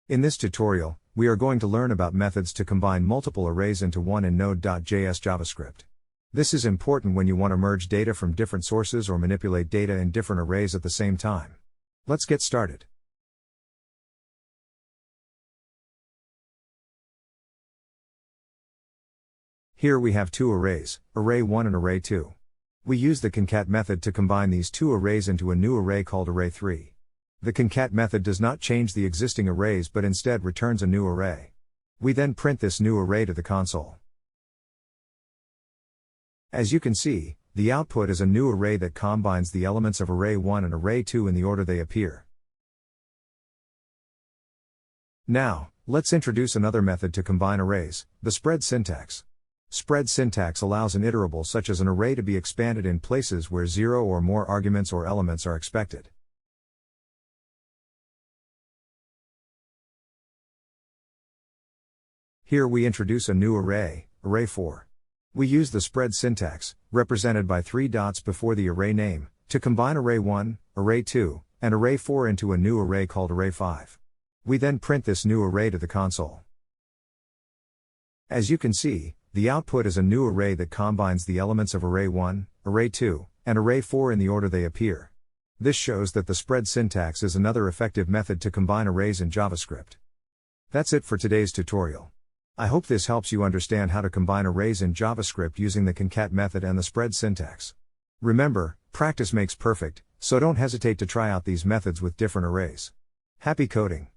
In this tutorial, we are going to learn about methods to combine multiple arrays into one in Node.js JavaScript. This is important when you want to merge data from different sources or manipulate data in different arrays at the same time. Let's get started. Here we have two arrays, array 1 and array 2. We use the concat method to combine these two arrays into a new array called array 3. The concat method does not change the existing arrays but instead returns a new array. We then print this new array to the console. As you can see, the output is a new array that combines the elements of array 1 and array 2 in the order they appear. Now, let's introduce another method to combine arrays, the spread syntax. Spread syntax allows an iterable such as an array to be expanded in places where 0 or more arguments or elements are expected. Here we introduce a new array, array 4. We use the spread syntax, represented by 3 dots before the array name, to combine array 1, array 2, and array 4 into a new array called array 5. We then print this new array to the console. As you can see, the output is a new array that combines the elements of array 1, array 2, and array 4 in the order they appear. This shows that the spread syntax is another effective method to combine arrays in JavaScript. That's it for today's tutorial. I hope this helps you understand how to combine arrays in JavaScript using the concat method and the spread syntax. Remember, practice makes perfect, so don't hesitate to try out these methods with different arrays. Happy coding!